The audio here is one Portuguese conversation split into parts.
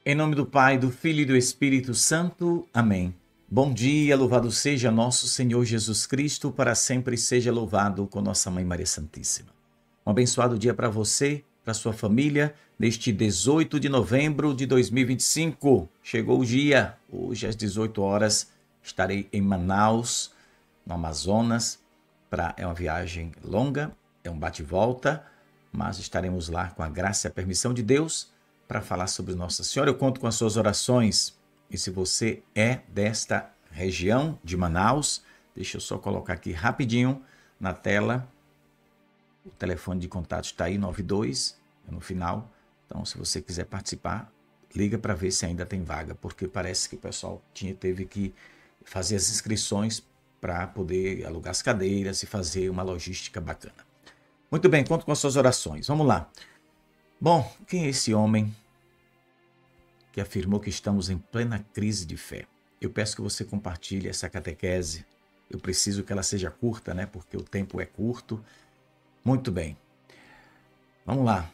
Em nome do Pai, do Filho e do Espírito Santo. Amém. Bom dia, louvado seja nosso Senhor Jesus Cristo, para sempre seja louvado com nossa Mãe Maria Santíssima. Um abençoado dia para você, para sua família, neste 18 de novembro de 2025. Chegou o dia, hoje às 18 horas, estarei em Manaus, no Amazonas. É uma viagem longa, é um bate-volta, mas estaremos lá com a graça e a permissão de Deus para falar sobre Nossa Senhora. Eu conto com as suas orações. E se você é desta região de Manaus, deixa eu só colocar aqui rapidinho na tela. O telefone de contato está aí, 92, no final. Então, se você quiser participar, liga para ver se ainda tem vaga, porque parece que o pessoal teve que fazer as inscrições para poder alugar as cadeiras e fazer uma logística bacana. Muito bem, conto com as suas orações. Vamos lá. Bom, quem é esse homem que afirmou que estamos em plena crise de fé? Eu peço que você compartilhe essa catequese. Eu preciso que ela seja curta, né? Porque o tempo é curto. Muito bem. Vamos lá.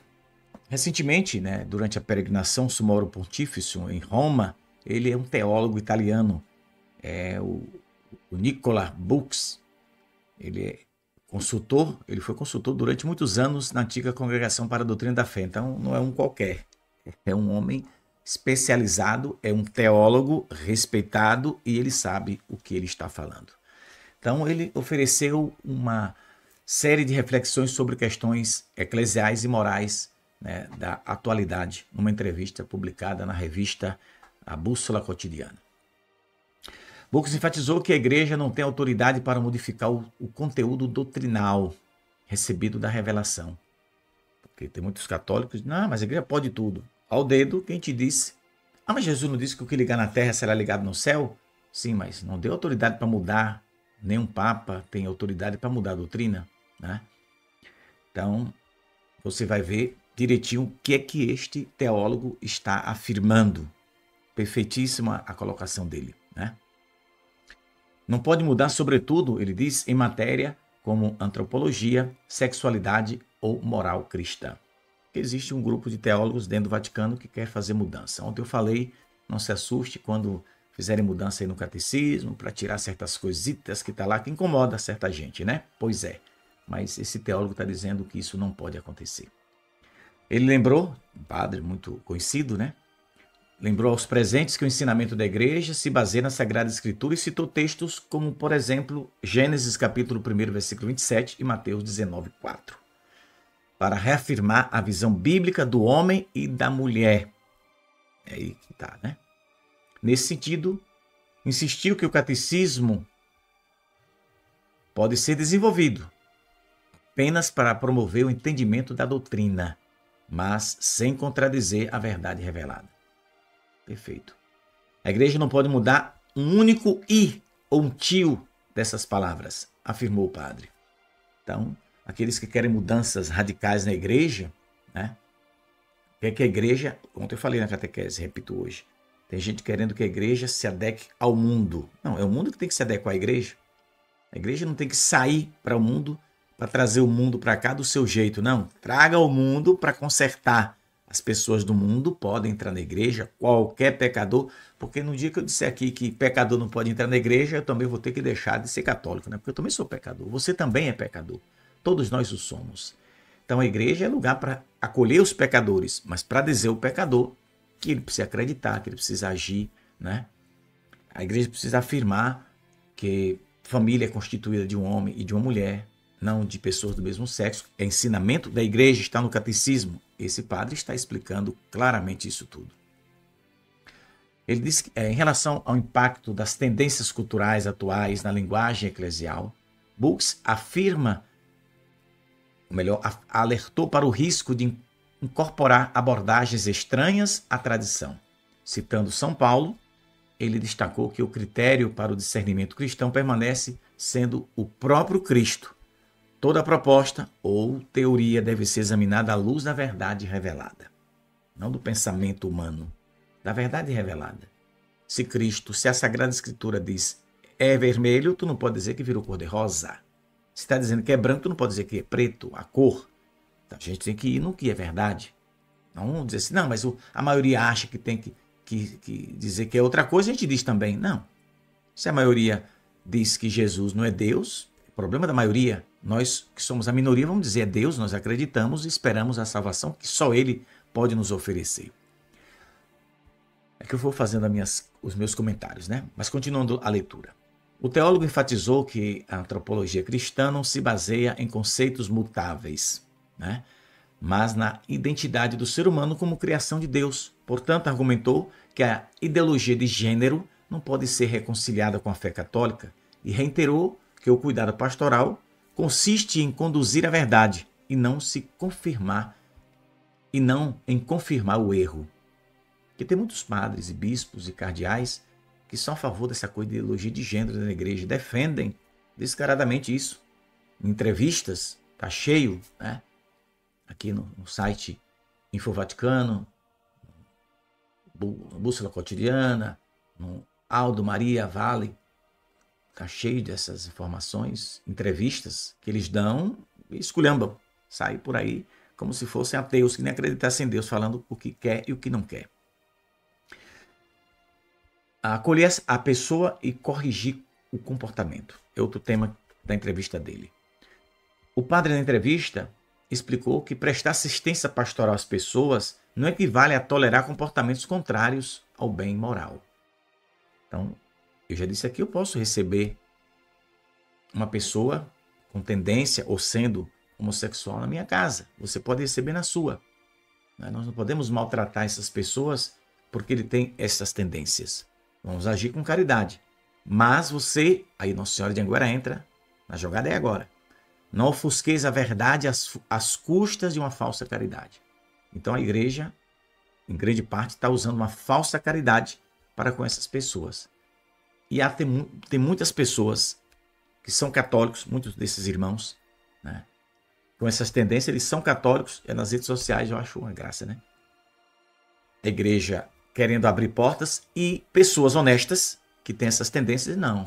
Recentemente, né, durante a peregrinação Summoro Pontificum em Roma, ele é um teólogo italiano, o Nicola Bux. Ele foi consultor durante muitos anos na antiga Congregação para a Doutrina da Fé. Então, não é um qualquer. É um homem especializado, é um teólogo respeitado e ele sabe o que ele está falando. Então, ele ofereceu uma série de reflexões sobre questões eclesiais e morais, né, da atualidade, numa entrevista publicada na revista A Bússola Cotidiana. Bux enfatizou que a igreja não tem autoridade para modificar o conteúdo doutrinal recebido da revelação. Porque tem muitos católicos que dizem, não, mas a igreja pode tudo. Ao dedo, quem te disse? Ah, mas Jesus não disse que o que ligar na terra será ligado no céu? Sim, mas não deu autoridade para mudar. Nenhum papa tem autoridade para mudar a doutrina, né? Então, você vai ver direitinho o que é que este teólogo está afirmando. Perfeitíssima a colocação dele, né? Não pode mudar, sobretudo, ele diz, em matéria como antropologia, sexualidade ou moral cristã. Existe um grupo de teólogos dentro do Vaticano que quer fazer mudança. Ontem eu falei, não se assuste quando fizerem mudança aí no catecismo, para tirar certas coisitas que está lá, que incomoda certa gente, né? Pois é, mas esse teólogo está dizendo que isso não pode acontecer. Ele lembrou, um padre muito conhecido, né? Lembrou aos presentes que o ensinamento da igreja se baseia na Sagrada Escritura e citou textos como, por exemplo, Gênesis capítulo 1, versículo 27 e Mateus 19, 4, para reafirmar a visão bíblica do homem e da mulher. É aí que está, né? Nesse sentido, insistiu que o catecismo pode ser desenvolvido apenas para promover o entendimento da doutrina, mas sem contradizer a verdade revelada. Perfeito. A igreja não pode mudar um único i ou um tio dessas palavras, afirmou o padre. Então, aqueles que querem mudanças radicais na igreja, né? Quer que a igreja, ontem eu falei na catequese, repito hoje, tem gente querendo que a igreja se adeque ao mundo. Não, é o mundo que tem que se adequar à igreja. A igreja não tem que sair para o mundo, para trazer o mundo para cá do seu jeito, não. Traga o mundo para consertar. As pessoas do mundo podem entrar na igreja, qualquer pecador, porque no dia que eu disser aqui que pecador não pode entrar na igreja, eu também vou ter que deixar de ser católico, né? Porque eu também sou pecador, você também é pecador, todos nós o somos. Então a igreja é lugar para acolher os pecadores, mas para dizer ao pecador que ele precisa acreditar, que ele precisa agir, né? A igreja precisa afirmar que família é constituída de um homem e de uma mulher, não de pessoas do mesmo sexo. É ensinamento da igreja, está no catecismo. Esse padre está explicando claramente isso tudo. Ele diz que, em relação ao impacto das tendências culturais atuais na linguagem eclesial, Bux afirma, ou melhor, alertou para o risco de incorporar abordagens estranhas à tradição. Citando São Paulo, ele destacou que o critério para o discernimento cristão permanece sendo o próprio Cristo. Toda proposta ou teoria deve ser examinada à luz da verdade revelada, não do pensamento humano, da verdade revelada. Se a Sagrada Escritura diz é vermelho, tu não pode dizer que virou cor de rosa. Se está dizendo que é branco, tu não pode dizer que é preto, a cor. Então a gente tem que ir no que é verdade. Não dizer assim, não, mas a maioria acha que tem que dizer que é outra coisa, a gente diz também, não. Se a maioria diz que Jesus não é Deus, o problema da maioria, nós que somos a minoria, vamos dizer, é Deus, nós acreditamos e esperamos a salvação que só Ele pode nos oferecer. É que eu vou fazendo os meus comentários, né? Mas continuando a leitura. O teólogo enfatizou que a antropologia cristã não se baseia em conceitos mutáveis, né? Mas na identidade do ser humano como criação de Deus. Portanto, argumentou que a ideologia de gênero não pode ser reconciliada com a fé católica e reiterou que o cuidado pastoral consiste em conduzir a verdade e não em confirmar o erro. Porque tem muitos padres e bispos e cardeais que são a favor dessa coisa de ideologia de gênero na igreja, defendem descaradamente isso. Em entrevistas, tá cheio, né? Aqui no site Info Vaticano, Bússola Cotidiana, no Aldo Maria Vale, tá cheio dessas informações, entrevistas que eles dão e esculhambam. Sai por aí como se fossem ateus que nem acreditassem em Deus, falando o que quer e o que não quer. Acolher a pessoa e corrigir o comportamento. É outro tema da entrevista dele. O padre na entrevista explicou que prestar assistência pastoral às pessoas não equivale a tolerar comportamentos contrários ao bem moral. Então, eu já disse aqui, eu posso receber uma pessoa com tendência ou sendo homossexual na minha casa. Você pode receber na sua. Nós não podemos maltratar essas pessoas porque ele tem essas tendências. Vamos agir com caridade. Mas você, aí Nossa Senhora de Anguera entra, na jogada é agora. Não ofusqueis a verdade às custas de uma falsa caridade. Então a igreja, em grande parte, está usando uma falsa caridade para com essas pessoas. E tem muitas pessoas que são católicos, muitos desses irmãos, né, com essas tendências, eles são católicos, nas redes sociais eu acho uma graça, né? A igreja querendo abrir portas e pessoas honestas que têm essas tendências, não.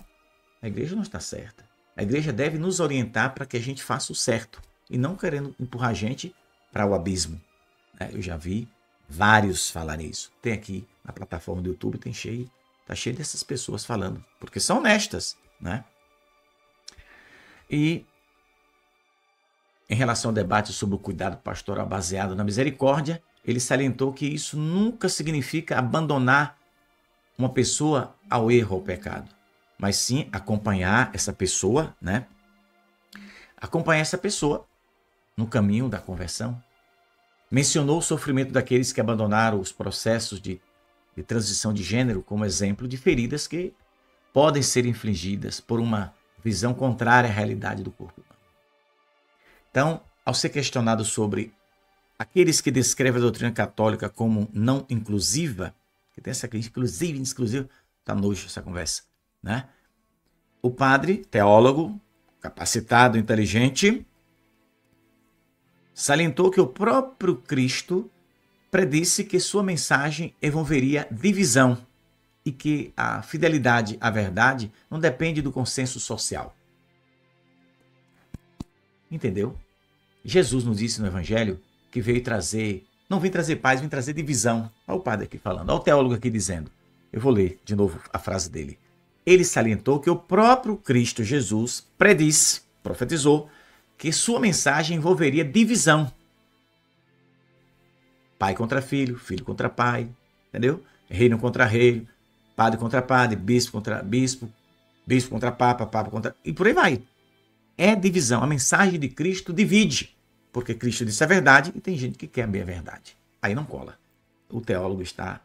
A igreja não está certa. A igreja deve nos orientar para que a gente faça o certo e não querendo empurrar a gente para o abismo. Eu já vi vários falarem isso. Tem aqui na plataforma do YouTube, tá cheio dessas pessoas falando, porque são honestas, né? E em relação ao debate sobre o cuidado pastoral baseado na misericórdia, ele salientou que isso nunca significa abandonar uma pessoa ao erro, ao pecado, mas sim acompanhar essa pessoa, né? Acompanhar essa pessoa no caminho da conversão. Mencionou o sofrimento daqueles que abandonaram os processos de transição de gênero como exemplo de feridas que podem ser infligidas por uma visão contrária à realidade do corpo humano. Então, ao ser questionado sobre aqueles que descrevem a doutrina católica como não inclusiva, que tem essa crítica exclusiva, tá nojo essa conversa, né? O padre, teólogo, capacitado, inteligente, salientou que o próprio Cristo predisse que sua mensagem envolveria divisão e que a fidelidade à verdade não depende do consenso social. Entendeu? Jesus nos disse no Evangelho que não veio trazer paz, veio trazer divisão. Olha o padre aqui falando, olha o teólogo aqui dizendo. Eu vou ler de novo a frase dele. Ele salientou que o próprio Cristo Jesus profetizou, que sua mensagem envolveria divisão. Pai contra filho, filho contra pai, entendeu? Reino contra reino, padre contra padre, bispo contra bispo, bispo contra papa, papa contra... E por aí vai. É divisão. A mensagem de Cristo divide. Porque Cristo disse a verdade e tem gente que quer bem a verdade. Aí não cola. O teólogo está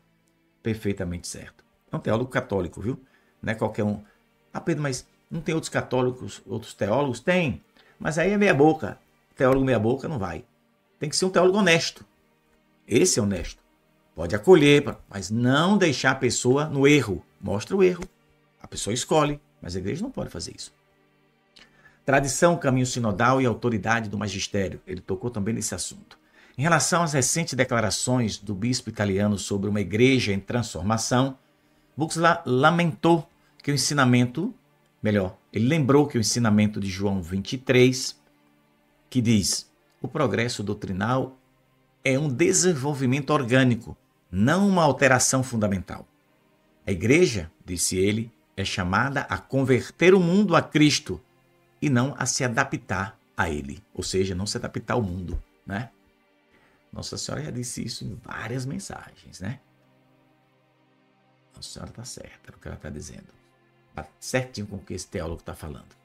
perfeitamente certo. É um teólogo católico, viu? Não é qualquer um. Ah, Pedro, mas não tem outros católicos, outros teólogos? Tem. Mas aí é meia boca. Teólogo meia boca não vai. Tem que ser um teólogo honesto. Esse é honesto. Pode acolher, mas não deixar a pessoa no erro. Mostra o erro. A pessoa escolhe, mas a igreja não pode fazer isso. Tradição, caminho sinodal e autoridade do magistério. Ele tocou também nesse assunto. Em relação às recentes declarações do bispo italiano sobre uma igreja em transformação, Buxla lamentou que o ensinamento, ele lembrou que o ensinamento de João 23, que diz: o progresso doutrinal é um desenvolvimento orgânico, não uma alteração fundamental. A igreja, disse ele, é chamada a converter o mundo a Cristo e não a se adaptar a ele, ou seja, não se adaptar ao mundo, né? Nossa Senhora já disse isso em várias mensagens, né? Nossa Senhora está certa no que ela está dizendo. Está certinho com o que esse teólogo está falando.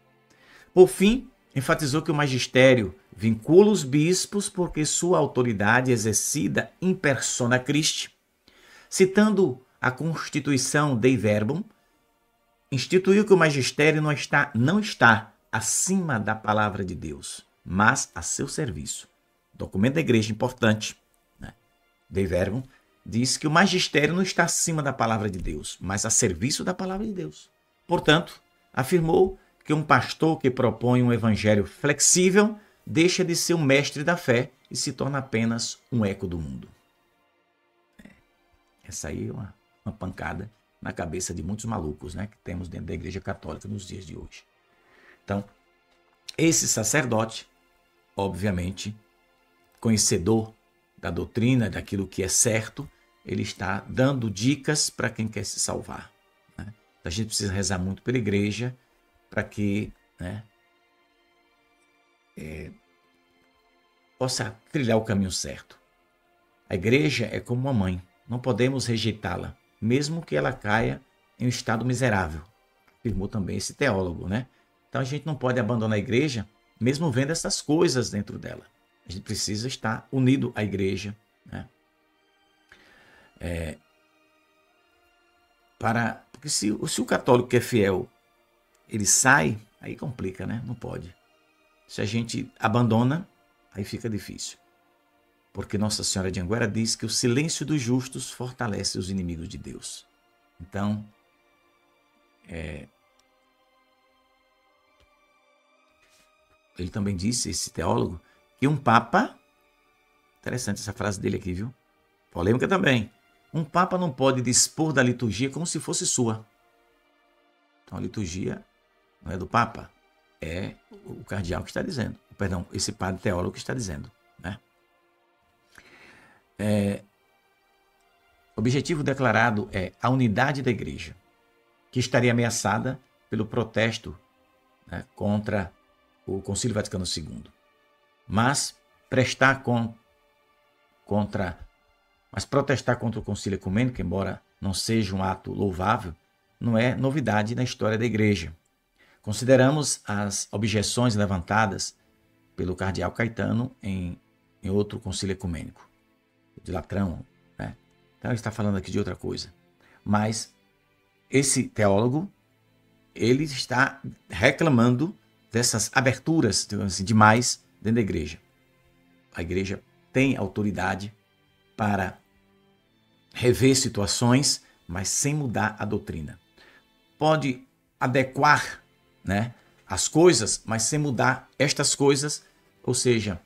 Por fim, enfatizou que o magistério vincula os bispos porque sua autoridade é exercida in persona Christi. Citando a Constituição Dei Verbum, instituiu que o magistério não está acima da palavra de Deus, mas a seu serviço. Documento da igreja importante, né? Dei Verbum diz que o magistério não está acima da palavra de Deus, mas a serviço da palavra de Deus. Portanto, afirmou que um pastor que propõe um evangelho flexível deixa de ser um mestre da fé e se torna apenas um eco do mundo. Essa aí é uma pancada na cabeça de muitos malucos, né, que temos dentro da Igreja Católica nos dias de hoje. Então, esse sacerdote, obviamente, conhecedor da doutrina, daquilo que é certo, ele está dando dicas para quem quer se salvar, né? A gente precisa rezar muito pela igreja para que, né, possa trilhar o caminho certo. A igreja é como uma mãe, não podemos rejeitá-la, mesmo que ela caia em um estado miserável, afirmou também esse teólogo, né? Então a gente não pode abandonar a igreja, mesmo vendo essas coisas dentro dela. A gente precisa estar unido à igreja, né? Porque se o católico que é fiel, ele sai, aí complica, né? Não pode. Se a gente abandona, aí fica difícil. Porque Nossa Senhora de Anguera diz que o silêncio dos justos fortalece os inimigos de Deus. Então, ele também disse, esse teólogo, que um papa, interessante essa frase dele aqui, viu? Polêmica também. Um papa não pode dispor da liturgia como se fosse sua. Então a liturgia não é do papa, é o cardeal que está dizendo. Perdão, esse padre teólogo que está dizendo, né? O objetivo declarado é a unidade da igreja, que estaria ameaçada pelo protesto, né, contra o Concílio Vaticano II. Mas protestar contra o Concílio Ecumênico, embora não seja um ato louvável, não é novidade na história da igreja. Consideramos as objeções levantadas pelo cardeal Caetano em outro concílio ecumênico, de Latrão, né? Então ele está falando aqui de outra coisa. Mas esse teólogo, ele está reclamando dessas aberturas, digamos assim, demais dentro da igreja. A igreja tem autoridade para rever situações, mas sem mudar a doutrina. Pode adequar, né, as coisas, mas sem mudar estas coisas, ou seja,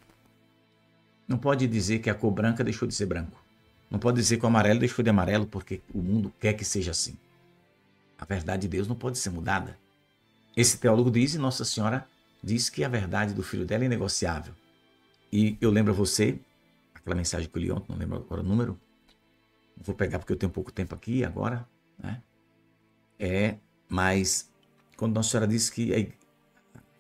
não pode dizer que a cor branca deixou de ser branco. Não pode dizer que o amarelo deixou de amarelo porque o mundo quer que seja assim. A verdade de Deus não pode ser mudada. Esse teólogo diz, e Nossa Senhora diz que a verdade do filho dela é inegociável. E eu lembro a você, aquela mensagem que eu li ontem, não lembro agora o número, não vou pegar porque eu tenho pouco tempo aqui agora, né? Mas quando Nossa Senhora diz que a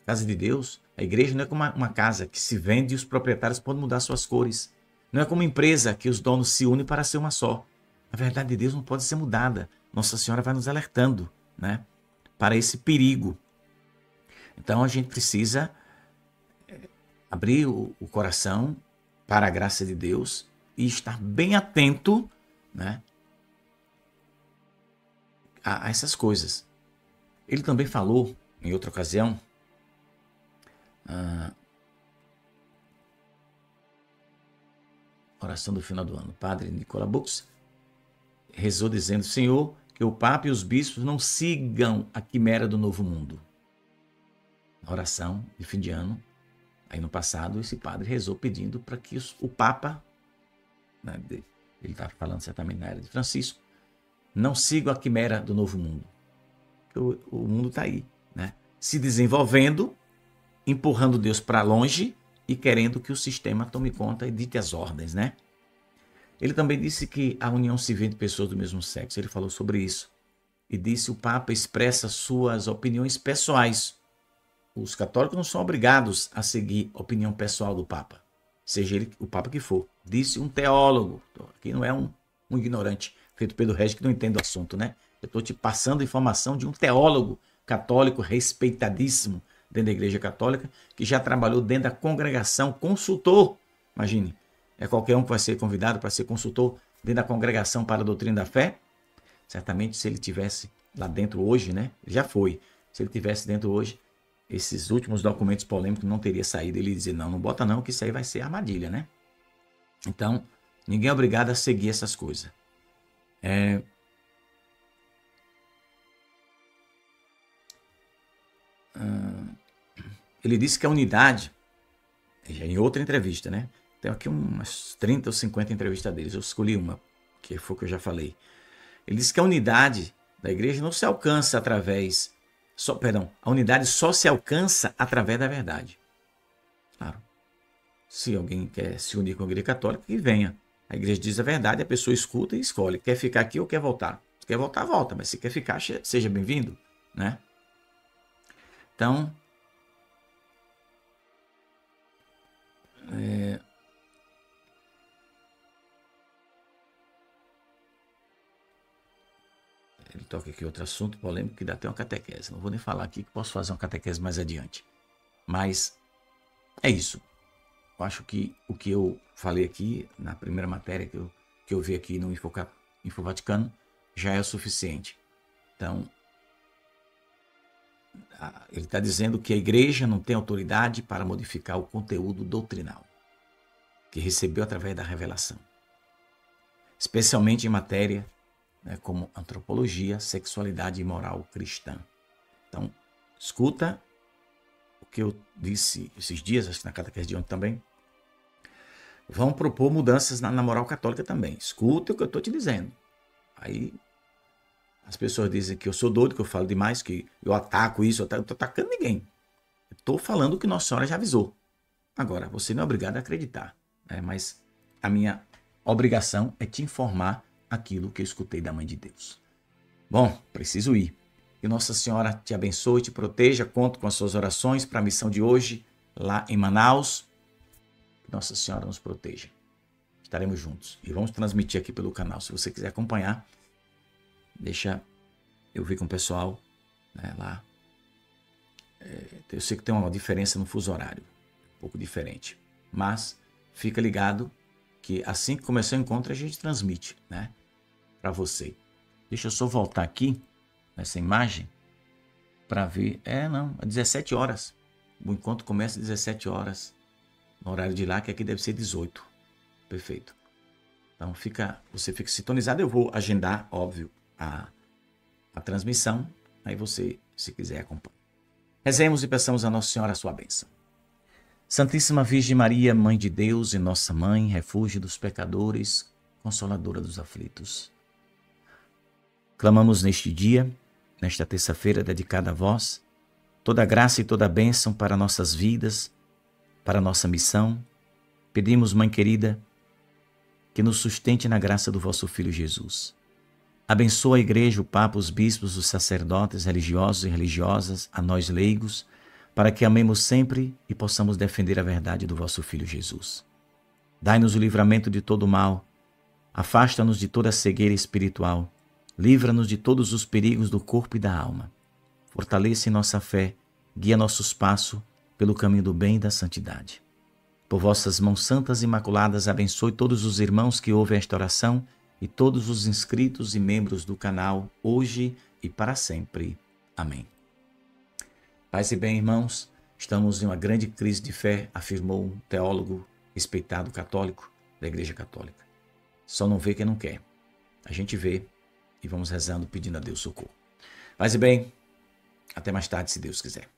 casa de Deus, a igreja não é como uma casa que se vende e os proprietários podem mudar suas cores. Não é como uma empresa que os donos se unem para ser uma só. A verdade de Deus não pode ser mudada. Nossa Senhora vai nos alertando, né, para esse perigo. Então a gente precisa abrir o coração para a graça de Deus e estar bem atento, né, a essas coisas. Ele também falou, em outra ocasião, oração do final do ano, Padre Nicola Bux rezou dizendo: Senhor, que o Papa e os bispos não sigam a quimera do novo mundo. Na oração de fim de ano, aí no passado, esse padre rezou pedindo para que o Papa, né, ele está falando certamente na era de Francisco, não sigam a quimera do novo mundo. O mundo está aí, né, se desenvolvendo, empurrando Deus para longe e querendo que o sistema tome conta e dite as ordens, né? Ele também disse que a união civil entre pessoas do mesmo sexo, ele falou sobre isso. E disse: o Papa expressa suas opiniões pessoais. Os católicos não são obrigados a seguir a opinião pessoal do Papa, seja ele o Papa que for. Disse um teólogo, aqui não é um ignorante, feito Pedro Regis, que não entende o assunto, né? Eu estou te passando a informação de um teólogo católico respeitadíssimo dentro da Igreja Católica, que já trabalhou dentro da congregação, consultor. Imagine, é qualquer um que vai ser convidado para ser consultor dentro da congregação para a doutrina da fé? Certamente, se ele tivesse lá dentro hoje, né? Ele já foi. Se ele tivesse dentro hoje, esses últimos documentos polêmicos não teria saído. Ele ia dizer: não bota não, que isso aí vai ser armadilha, né? Então, ninguém é obrigado a seguir essas coisas. Ele disse que a unidade, em outra entrevista, né? Tem aqui umas 30 ou 50 entrevistas deles. Eu escolhi uma, que foi o que eu já falei. Ele disse que a unidade da igreja não se alcança através... a unidade só se alcança através da verdade. Claro. Se alguém quer se unir com a igreja católica, que venha. A igreja diz a verdade, a pessoa escuta e escolhe. Quer ficar aqui ou quer voltar? Se quer voltar, volta. Mas se quer ficar, seja bem-vindo, né? Então... Ele toca aqui outro assunto polêmico que dá até uma catequese. Não vou nem falar aqui, que posso fazer uma catequese mais adiante. Mas é isso. Eu acho que o que eu falei aqui na primeira matéria que eu vi aqui no Info Vaticano já é o suficiente. Então, ele está dizendo que a igreja não tem autoridade para modificar o conteúdo doutrinal que recebeu através da revelação, especialmente em matéria, né, como antropologia, sexualidade e moral cristã. Então, escuta o que eu disse esses dias, acho que na catequese de ontem também. Vão propor mudanças na moral católica também. Escuta o que eu estou te dizendo. Aí as pessoas dizem que eu sou doido, que eu falo demais, que eu ataco isso, eu não estou atacando ninguém. Eu estou falando o que Nossa Senhora já avisou. Agora, você não é obrigado a acreditar, né? Mas a minha obrigação é te informar aquilo que eu escutei da Mãe de Deus. Bom, preciso ir. Que Nossa Senhora te abençoe, te proteja. Conto com as suas orações para a missão de hoje, lá em Manaus. Que Nossa Senhora nos proteja. Estaremos juntos. E vamos transmitir aqui pelo canal. Se você quiser acompanhar, deixa eu ver com o pessoal, né, lá. Eu sei que tem uma diferença no fuso horário. Um pouco diferente. Mas fica ligado que assim que começar o encontro, a gente transmite, né, para você. Deixa eu só voltar aqui nessa imagem para ver. É 17 horas. O encontro começa às 17 horas. No horário de lá, que aqui deve ser 18. Perfeito. Então você fica sintonizado. Eu vou agendar, óbvio, a transmissão. Aí você, se quiser, acompanha. Rezemos e peçamos a Nossa Senhora a sua bênção. Santíssima Virgem Maria, Mãe de Deus e Nossa Mãe, refúgio dos pecadores, consoladora dos aflitos. Clamamos neste dia, nesta terça-feira dedicada a vós, toda a graça e toda a bênção para nossas vidas, para nossa missão. Pedimos, Mãe querida, que nos sustente na graça do vosso Filho Jesus. Abençoa a Igreja, o Papa, os bispos, os sacerdotes, religiosos e religiosas, a nós leigos, para que amemos sempre e possamos defender a verdade do vosso Filho Jesus. Dai-nos o livramento de todo o mal, afasta-nos de toda cegueira espiritual, livra-nos de todos os perigos do corpo e da alma. Fortalece nossa fé, guia nossos passos pelo caminho do bem e da santidade. Por vossas mãos santas e imaculadas, abençoe todos os irmãos que ouvem esta oração e todos os inscritos e membros do canal, hoje e para sempre. Amém. Paz e bem, irmãos, estamos em uma grande crise de fé, afirmou um teólogo respeitado católico da Igreja Católica. Só não vê quem não quer. A gente vê e vamos rezando, pedindo a Deus socorro. Paz e bem, até mais tarde, se Deus quiser.